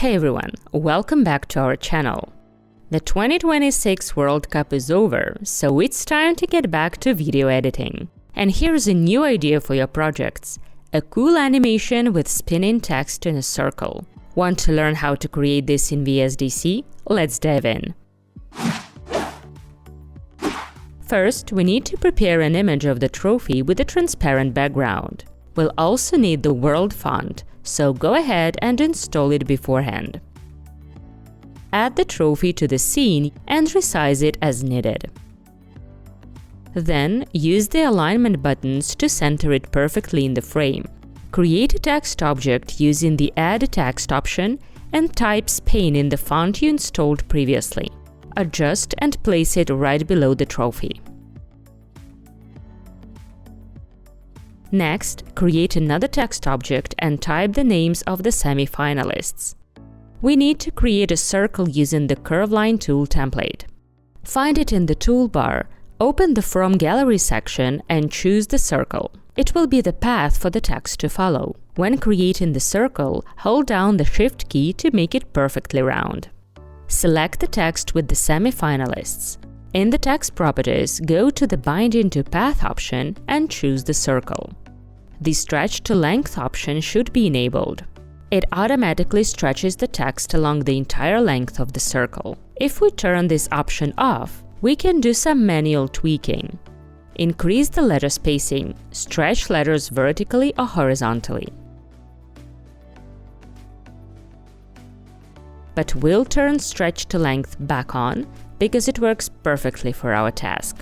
Hey everyone, welcome back to our channel. The 2026 World Cup is over, so it's time to get back to video editing. And here's a new idea for your projects: a cool animation with spinning text in a circle. Want to learn how to create this in VSDC? Let's dive in. First, we need to prepare an image of the trophy with a transparent background. We'll also need the world font, so go ahead and install it beforehand. Add the trophy to the scene and resize it as needed. Then, use the alignment buttons to center it perfectly in the frame. Create a text object using the Add Text option and type Spain in the font you installed previously. Adjust and place it right below the trophy. Next, create another text object and type the names of the semi-finalists. We need to create a circle using the Curve Line tool template. Find it in the toolbar, open the From Gallery section and choose the circle. It will be the path for the text to follow. When creating the circle, hold down the Shift key to make it perfectly round. Select the text with the semi-finalists. In the text properties, go to the Binding to Path option and choose the circle. The Stretch to Length option should be enabled. It automatically stretches the text along the entire length of the circle. If we turn this option off, we can do some manual tweaking. Increase the letter spacing, stretch letters vertically or horizontally. But we'll turn Stretch to Length back on because it works perfectly for our task.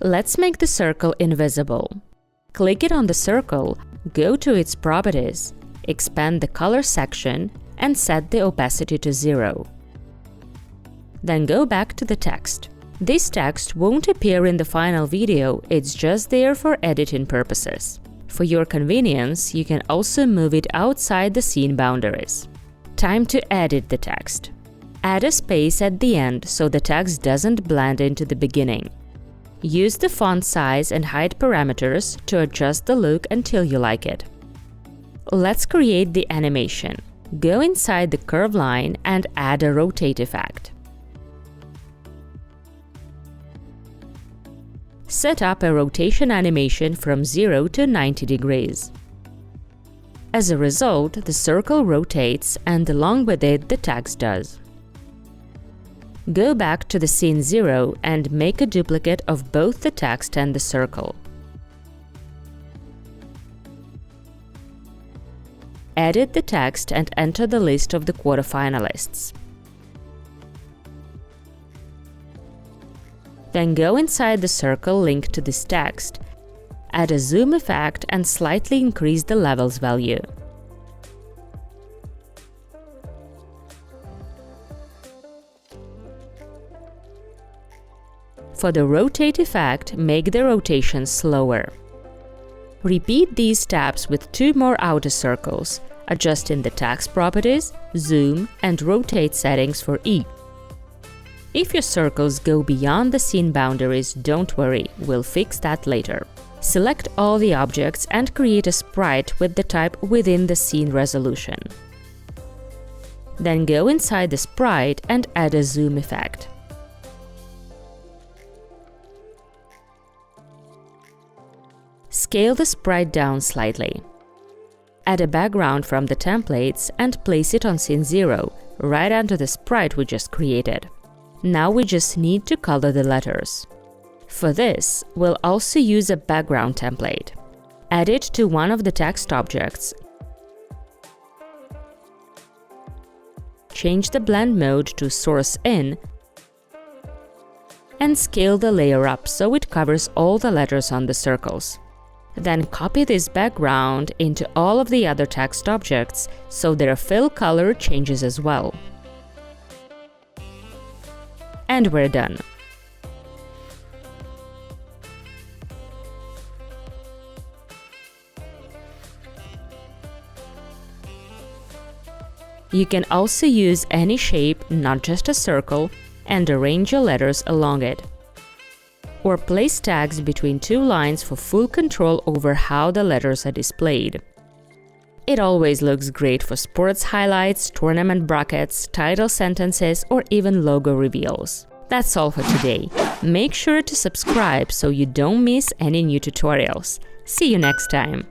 Let's make the circle invisible. Click it on the circle, go to its properties, expand the color section, and set the opacity to 0. Then go back to the text. This text won't appear in the final video, it's just there for editing purposes. For your convenience, you can also move it outside the scene boundaries. Time to edit the text. Add a space at the end so the text doesn't blend into the beginning. Use the font size and height parameters to adjust the look until you like it. Let's create the animation. Go inside the curve line and add a rotate effect. Set up a rotation animation from 0 to 90 degrees. As a result, the circle rotates and along with it the text does. Go back to the scene 0 and make a duplicate of both the text and the circle. Edit the text and enter the list of the quarterfinalists. Then go inside the circle linked to this text, add a zoom effect and slightly increase the levels value. For the rotate effect, make the rotation slower. Repeat these steps with 2 more outer circles, adjusting the text properties, zoom, and rotate settings for each. If your circles go beyond the scene boundaries, don't worry, we'll fix that later. Select all the objects and create a sprite with the type within the scene resolution. Then go inside the sprite and add a zoom effect. Scale the sprite down slightly. Add a background from the templates and place it on scene 0, right under the sprite we just created. Now we just need to color the letters. For this, we'll also use a background template. Add it to one of the text objects. Change the blend mode to Source In and scale the layer up so it covers all the letters on the circles. Then copy this background into all of the other text objects so their fill color changes as well. And we're done. You can also use any shape, not just a circle, and arrange your letters along it. Or place tags between 2 lines for full control over how the letters are displayed. It always looks great for sports highlights, tournament brackets, title sentences, or even logo reveals. That's all for today. Make sure to subscribe so you don't miss any new tutorials. See you next time!